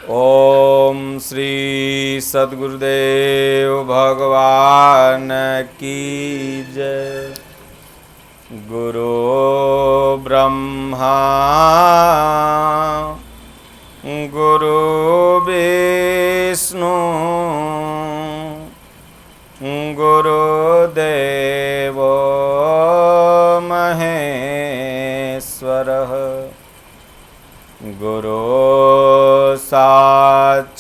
ओम श्री सद्गुरुदेव भगवान की जय। गुरु ब्रह्मा गुरु विष्णु गुरुदेव महेश्वरः। गुरु साक्षात्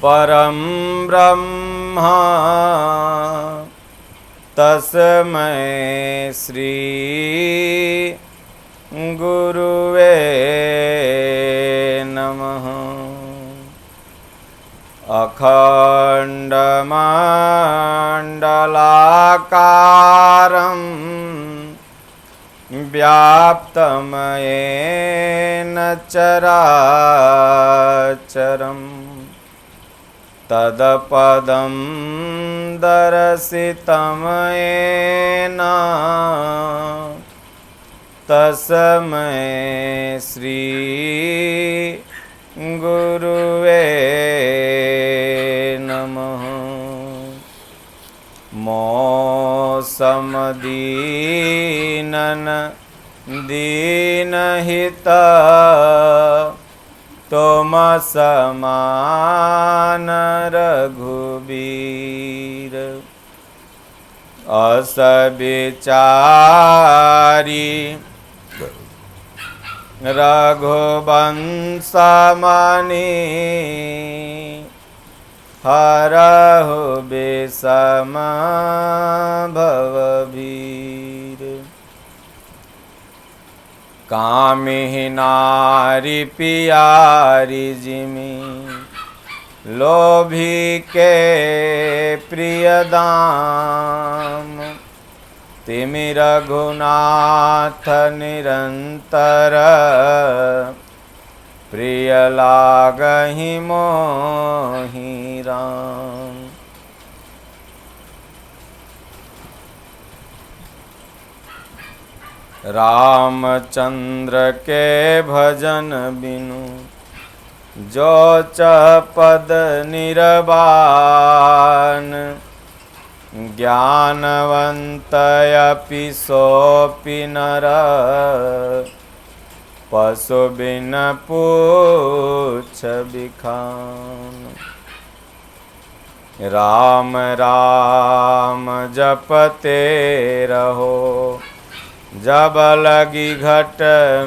परम ब्रह्म तस्मै श्री गुरुवे नमः। अखण्डमण्डलाकारं व्याप्तमयेन चराचरं तदपदं दर्शितं येन तस्मै श्री गुरुवे नमः। मोसमदीनन दीनहित तुम समान रघुबीर। अस विचारी रघुवंशमणि हरहु विषम भवभीर। कामिहि नारी पियारी जिमि लोभी के प्रियदाम। तिमि रघुनाथ निरंतर प्रिय लागहि मोहि राम। रामचंद्र के भजन बिनु जो चपद निरबान। ज्ञानवंत अपि सोपि नर पशु बिन पूछ बिखान। राम राम जपते रहो जब लगी घट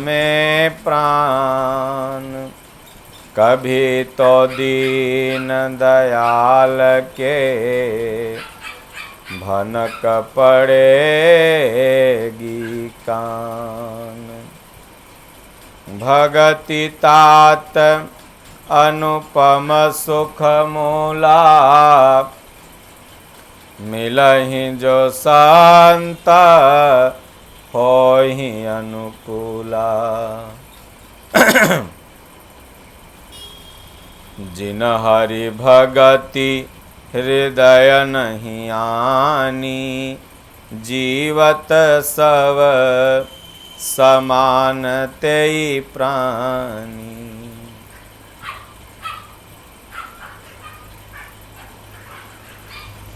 में प्राण। कभी तो दीन दयाल के भनक पड़ेगी कान। भगति तात अनुपम सुख मूला मिलहि जो संत होहि अनुकूला। जिन हरि भगति हृदय नहीं आनी। जीवत सब समान तेई प्राणी।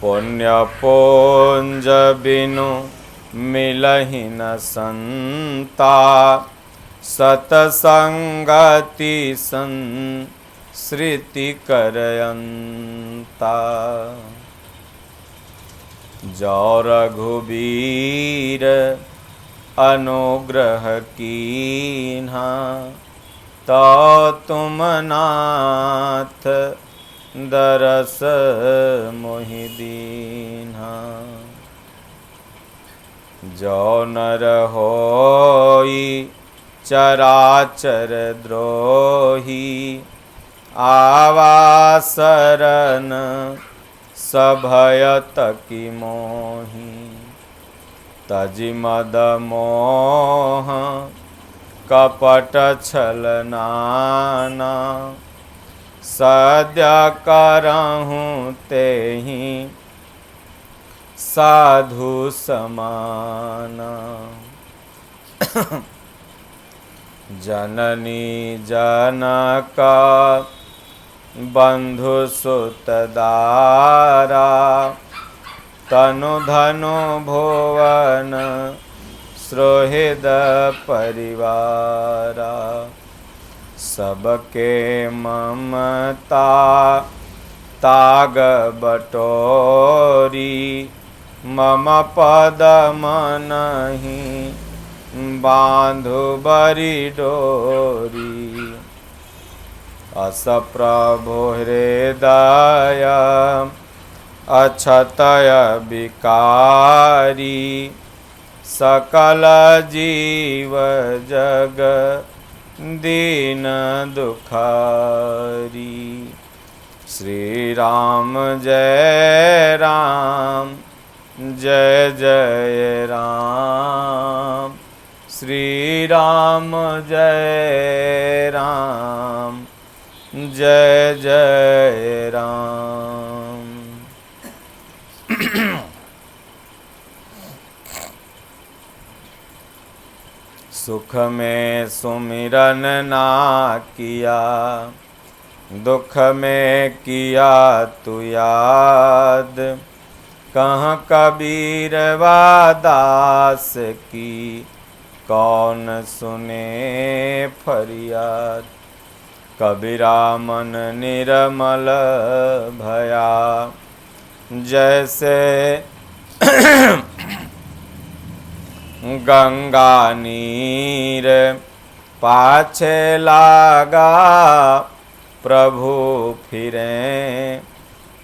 पुण्य पुंज बिनु मिलहि न संता। सतसंगति श्रुति करयंता। जो रघुबीर अनुग्रह कीन्हा। तो तुम नाथ दरस मोहि दीन्हा। जो नर होई चराचर द्रोही। आवासरन सभय तकी मोही। तजि मद मोह कपट छल नाना। सद्य करहूँ तेहि साधु समाना। जननी जनक बंधु सुत दारा तनु धनु भुवन सुहृद परिवारा सबके ममता ताग बटोरी मम पद मनहि बांधु बरी डोरी अस प्रभु हृदय अक्षतय विकारी सकल जीव जग दीन दुखारी श्री राम जय राम जय जय राम श्री राम जय राम जय जय राम। सुख में सुमिरन ना किया दुख में किया तू याद कहाँ कबीर वादास की कौन सुने फरियाद कबीरा मन निर्मल भया जैसे गंगा नीर पाछे लागा प्रभु फिरें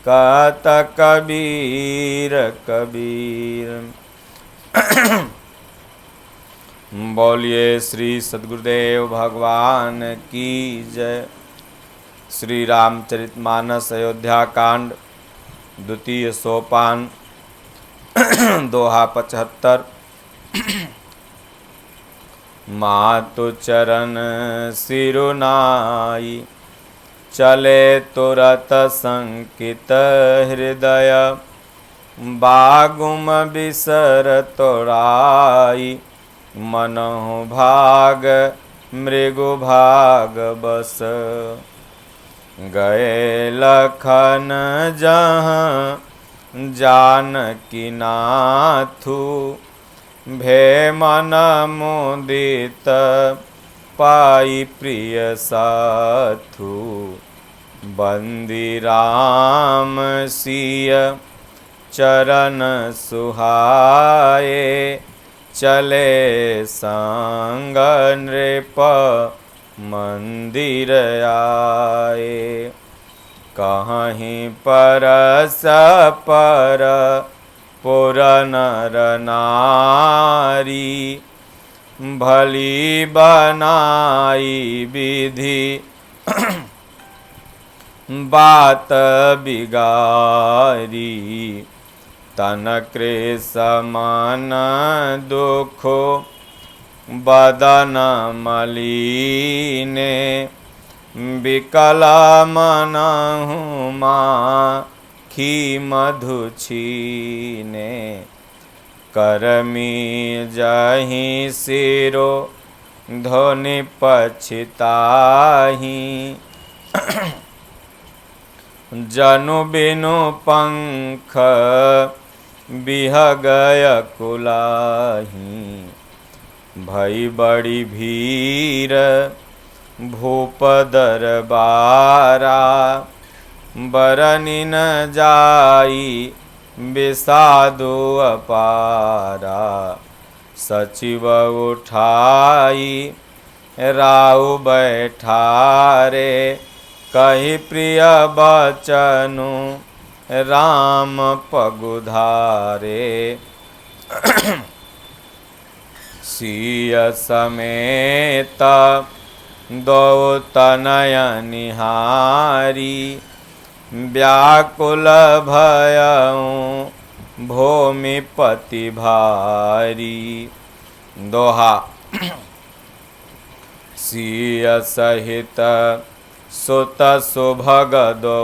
कहत कबीर कबीर। बोलिए श्री सद्गुरुदेव भगवान की जय। श्री रामचरितमानस अयोध्या कांड द्वितीय सोपान दोहा 75। मातु चरण सिरुनाई चले तुरत संकित हृदय बागुम बिसर तोराई मनहु भाग मृगु भाग बस गए लखन जहाँ जानकी नाथु भे मन मुदित पाई प्रिय साथु बंदी राम सिय चरण सुहाए चले संग नृप मंदिर आए कहीं परस पर पुर नर नारी भली बनाई विधि बात बिगारी तन कृष मन दुख बदन मलीने विकल मनहु माखी मधु छीने करमी जहीं सिरो धोनि पछिताहि जनु बिनु पंख बिहगय कुलाहि भई बड़ी भीर भूप दरबारा बरनि न जाई विषादु अपारा सचिव उठाई राउ बैठारे कही प्रिय बचनु राम पगुधारे सिय समेत दो तनय निहारी व्याकुल भयउ भूमिपति भारी। दोहा सिय सहित सुत सुभग दो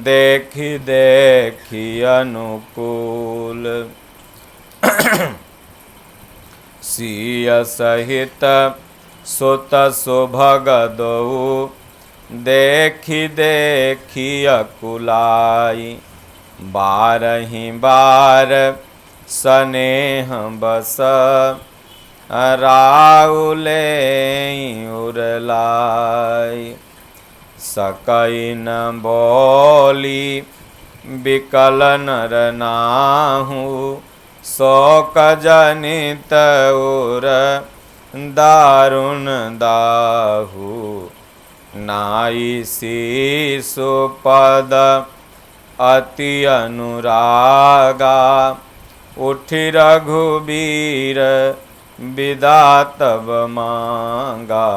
देखी देखी अनुकूल सिय सहित सुत सुभगदौ देखी देखी अकुलाई। बारहि बार स्नेह बस राउले उरलाई। सकई न बोली विकल नर नाहु शोक जनित उर दारुण दाहु। नाई शिशु पद अति अनुरागा उठि रघुबीर विदा तब मांगा।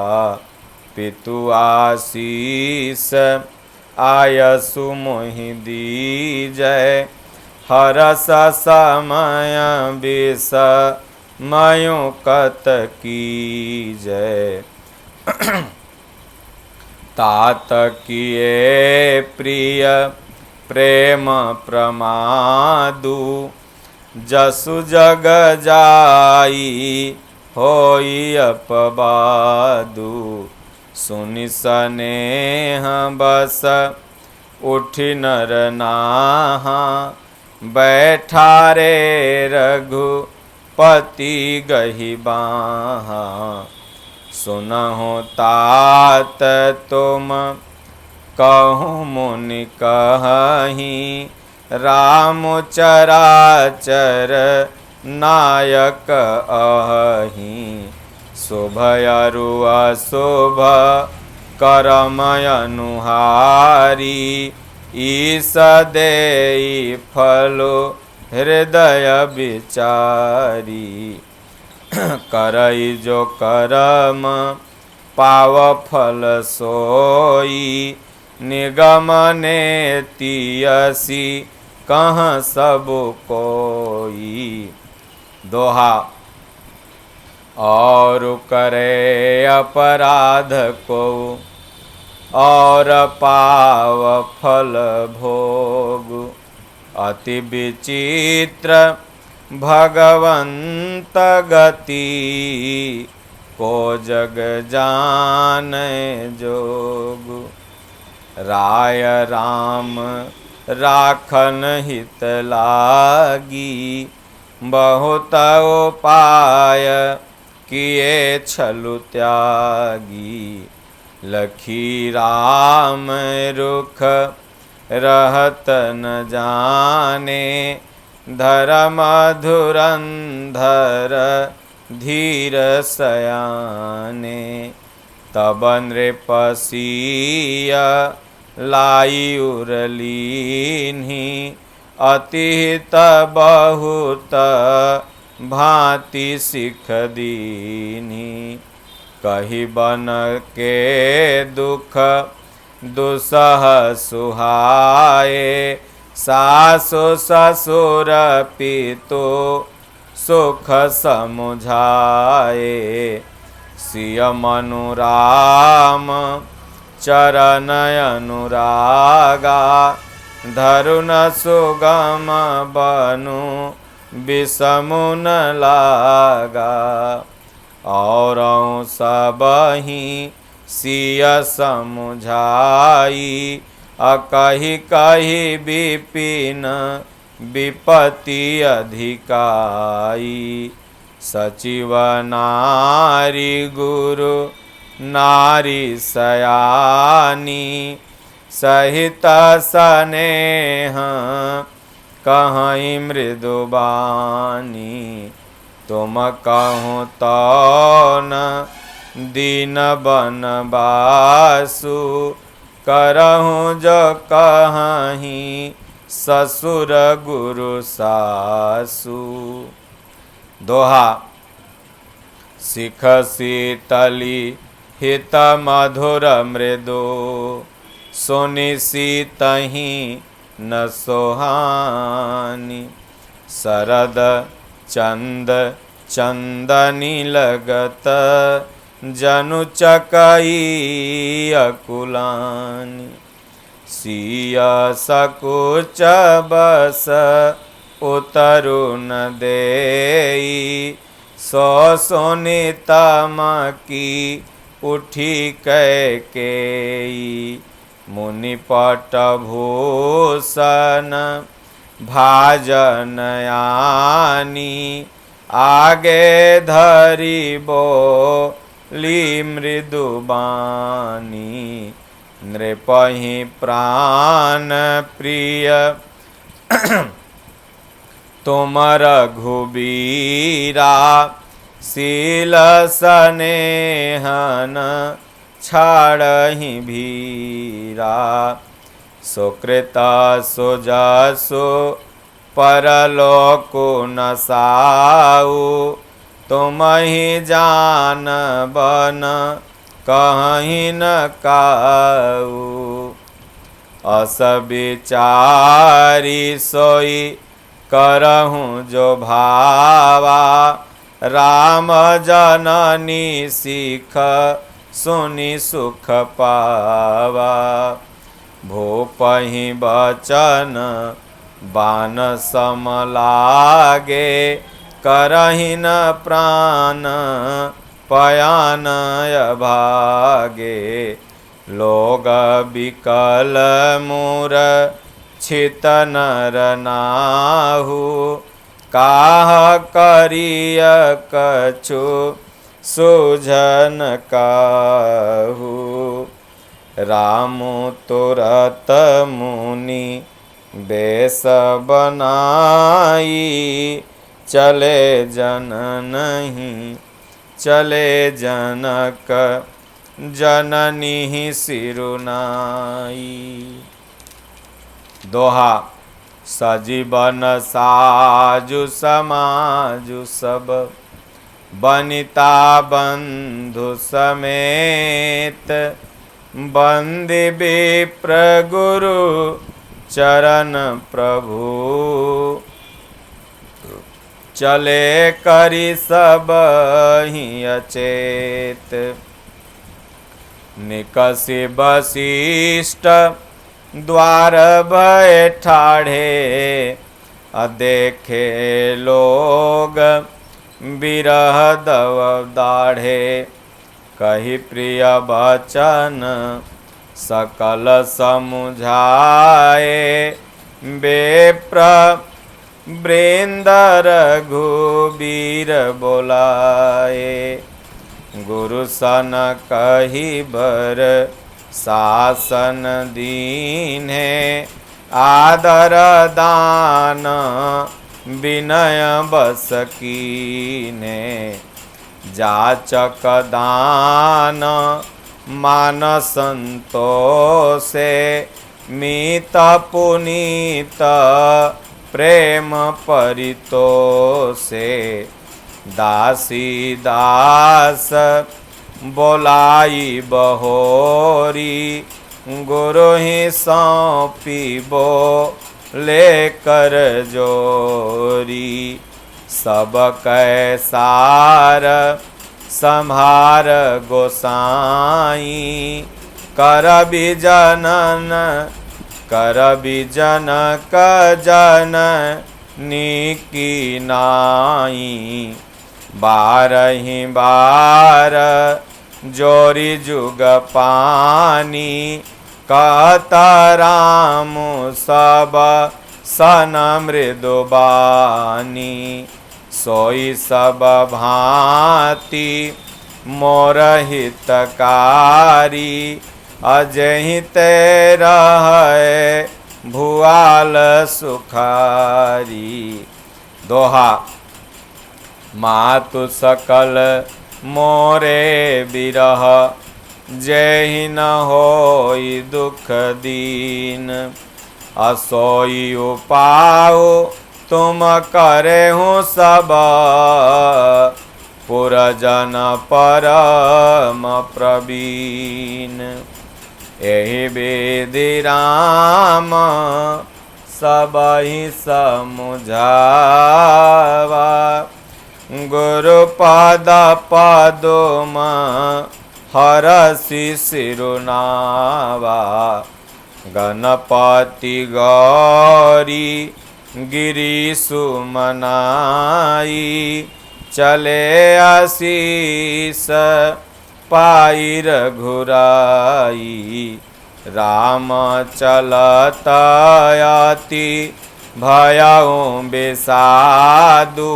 पितु आशीष आयसु मोहि दीजय हरस समय विषमयु कत कीजय। तात किए प्रिय प्रेम प्रमादु जसु जग जाई होई अपबादु। सुनि स्नेह बस उठि नर नाहा बैठा रे रघुपति गहि बाहा। सुनहु तात तुम कहूँ मुनि कहीं राम चराचर नायक अहि। शुभ अरु अशुभ करम अनुहारी ईश देई फलो हृदय विचारी। करई जो करम पाव फल सोई निगम नेतियसी कह सब कोई। दोहा और करे अपराध को और पाव फल भोग। अति विचित्र भगवंत गति को जग जाने जोग। राय राम राखन हित लागी बहुत उपाय किए छलु त्यागी। लखी राम रुख रहत न जाने धर्म धुरंधर धीर सयाने। तब नृपसिय लाई उरलीन्हि अतिहित बहुत भांति सिख दीन्हि। कही बन के दुख दुसह सुहाए सासु ससुर पितु सुख समुझाए। सिय मनु राम चरण अनुरागा धरुन सुगम बनु विषमु न लागा। और सबहि सिय समुझाई अकहि कहि विपिन विपति अधिकाई। सचिव नारी गुरु नारी सयानी सहित स्नेह कहीं मृदुबानी। तुम कहूँ तो न दीन बनवासु करहूँ जो कहीं ससुर गुरु सासु। दोहा सिख शीतली हित मधुर मृदु सुनि सीतहि न सोहानी। शरद चंद चंदनी लगत जनु चकई अकुलानी। सिया सकुच बस उतरु न देई सो सुनितम की उठी कैकेयी। मुनिपट भूषण भाजन यानी आगे धरी बोली मृदुबानी। नृपहि प्राण प्रिय तुम रघुबीरा। शील स्नेहन छाड़हि भीरा। सुकृत सुजसु परलोकु न साऊ। तुम ही जान बन कहीं न काऊ। अस विचारी सोई करहूँ जो भावा। राम जननी सीख सुनि सुख पावा। भूपहि बचन बान सम लागे। करहि न प्राण पयान भागे। लोग बिकल मूर छित नर नाहु। काह करिय कछु सुझन काहू। राम तुरत मुनि बेस बनाई। चले जननहि चले जनक जननी सिरुनाई। दोहा। सजीवन साजु समाजु सब। बनिता बंधु समेत। बंदी विप्र गुरु चरण प्रभु। चले करि सब ही अचेत। निकषि वशिष्ठ द्वार भय ठाढ़े। देखे लोग बिरह दव दाढ़े। कही प्रिय बचन सकल समुझाए। बेप्र वृंद रघुबीर बोलाए। गुरु सन कही बर शासन दीन्हे। आदर दान विनय बस कीन्हे। जाचक दान मान संतोषे। मीत पुनीत प्रेम परितोषे। दासी दास बोलाई बहोरी। गुरु ही सौंपीबो लेकर जोरी। सब कैसार संभार गोसाई। कर बिजनन कर बिजनक जन नीकी नाई। बारहि बार जोरी जुग पानी। कहत राम सब सन मृदुबानी। सोई सब भांति मोर हितकारी। अजहि ते रहे भुआल सुखारी। दोहा। मातु सकल मोरे बिरह। जेहि न होई दुख दीन। असोई उपायो तुम करे हूँ सब। पुरजन परम प्रवीण। एहि विधि राम सबहि समुझावा। गुरु पद पदुम हरषि सिरुनावा। गणपति गौरी गिरी सुमनाई। चले आशीष पाई रघुराई। राम चलत अति भयउ बेसाधु।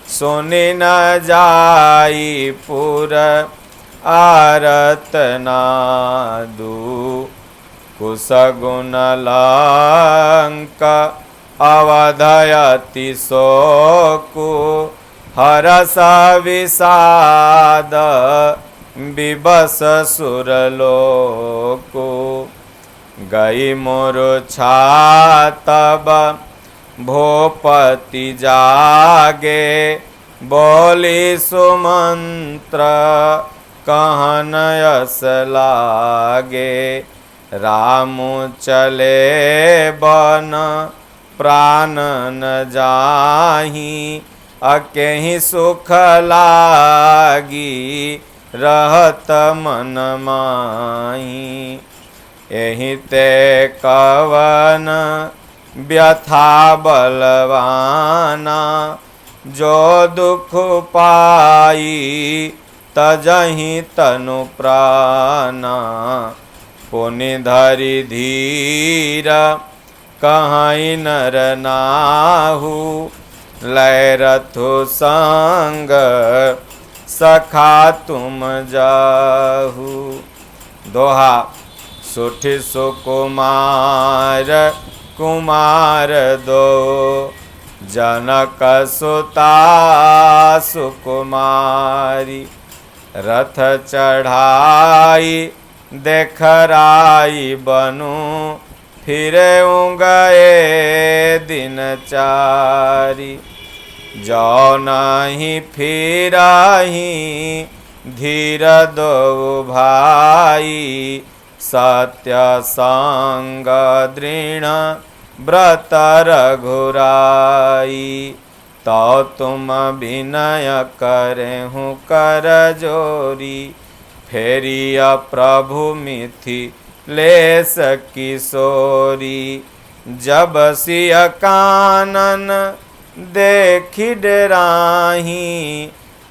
सुनि न जाई पुर आरत नादु। कुसगुन लंक अवधयति शोकु। हरस विषाद विबस सुरलोकु। गई मूर्छा तब भूपति जागे। बोली सुमंत्र कहन यस लागे। राम चले बन प्राण न जाहि। अकेहि सुख लागी रहत मन माही। एहि ते कवन व्यथा बलवाना। जो दुख पाई तजहि तनु प्राणा। पुनि धरि धीर कहीं नर नाहु। लय रथु संग सखा तुम जाहु। दोहा। सुठि सुकुमार कुमार दो। जनक सुता सुकुमारी। रथ चढ़ाई देखराई बनु। फिरे गए दिन चारी। जो नहीं फिराही धीर दो भाई। सत्य संग दृढ़ व्रत रघुराई। तो तुम विनय करेहु कर जोरी। फेरिया प्रभु मिथिलेश किशोरी। जब सिय कानन देखि डराही।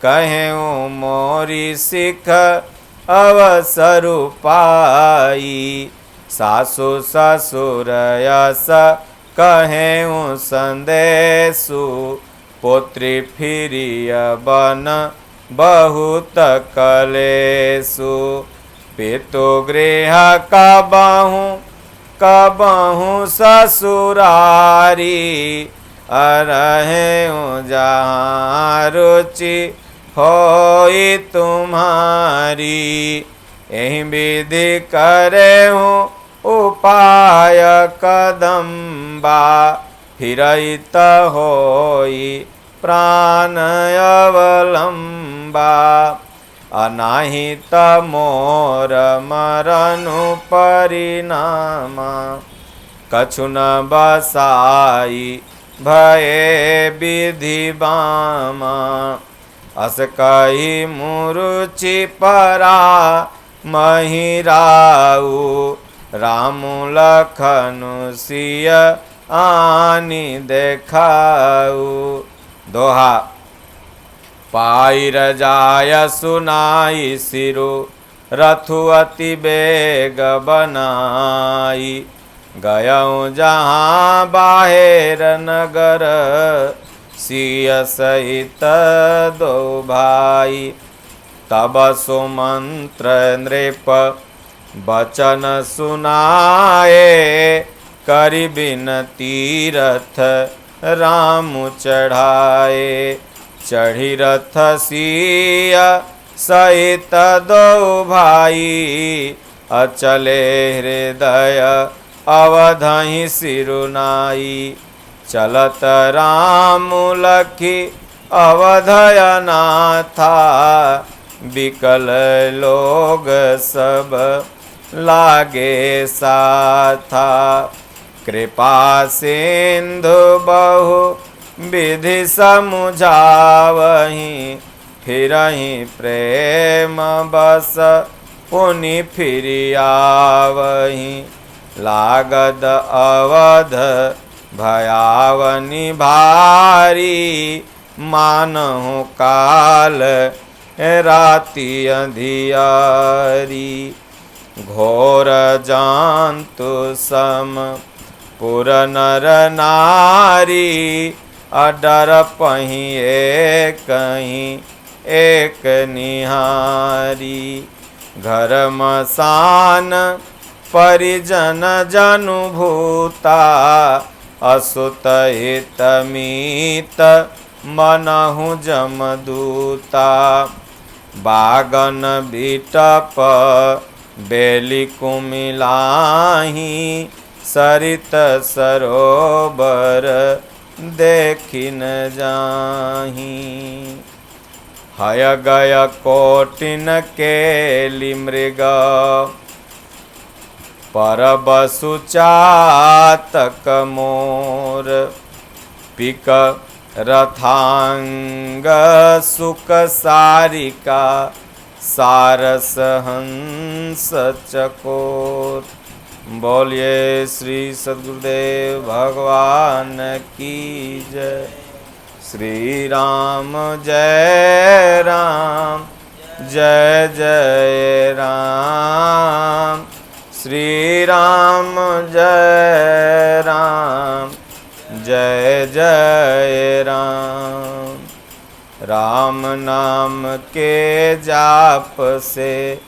कहेऊ मोरी सिख अवसर पाई। सासु ससुर यस कहेऊ संदेशु। पुत्री फिरिय बन बहुत कलेसु। पितु गृह कबहु ससुरारी। अरहेऊ जहाँ रुचि होई तुम्हारी। एहि विधि करेहूँ उपाय कदम्बा। फिरइत होई प्राण अवलंबा। अनाहित मोर मरनु परिणामा। कछु न बसाई भये विधि बामा। अस कही मुरुचि परा महिराऊ। राम लखनु सिय आनि देखाऊ। दोहा। पाई रजाय सुनाई सिरु। रथु अति बेग बनाई। गयऊँ जहाँ बाहेर नगर। सिय सहित दो भाई। तब सुमंत्र नृप बचन सुनाए। करि बिनती रथ राम चढ़ाए। चढ़ी रथ सिय सहित दो भाई। अचले हृदय अवधहि सिरुनाई। चलत राम लखी अवधय नाथा। विकल लोग सब लागे साथा। कृपा सिंधु बहु विधि समुझावहि। फिरहि प्रेम बस पुनि फिरियावहि। लागद अवध भयावनि भारी। मानहु काल राति अंधियारी। घोर जान्तु सम पुर नर नारी, अडर पहिए कहीं एक निहारी। घर मसान परिजन जनुभूता, असुत हित मीत मनहु जमदूता। बागन बिटप बेली कुमिलाही, सरित सरोवर देखि न जाही। हय गय कोटिन केली मृग, परबसु चातक मोर। पिक रथांग सुख सारिका, सारस हंस चकोर। बोलिए श्री सद्गुरुदेव भगवान की जय। श्री राम जय राम, जय जय राम। श्री राम जय राम, जय जय राम। राम नाम के जाप से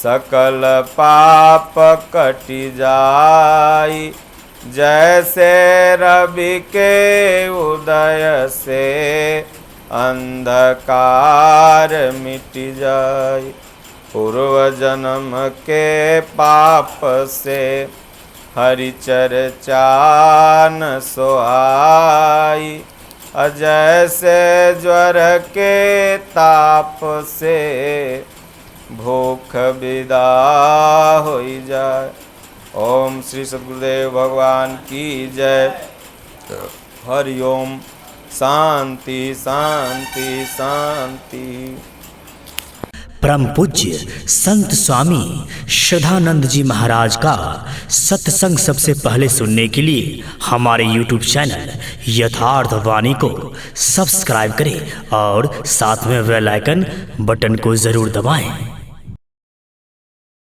सकल पाप कटि जाई। जैसे रवि के उदय से अंधकार मिट जाई। पूर्व जन्म के पाप से हरि चर्चा न सोहाई। जैसे ज्वर के ताप से भूख विदा हो जाए। ओम श्री सद्गुरुदेव भगवान की जय। हरि ओम। शांति शांति शांति। परम पूज्य संत स्वामी श्रद्धानंद जी महाराज का सत्संग सबसे पहले सुनने के लिए हमारे YouTube चैनल यथार्थ वाणी को सब्सक्राइब करें और साथ में बेल आइकन बटन को जरूर दबाएं।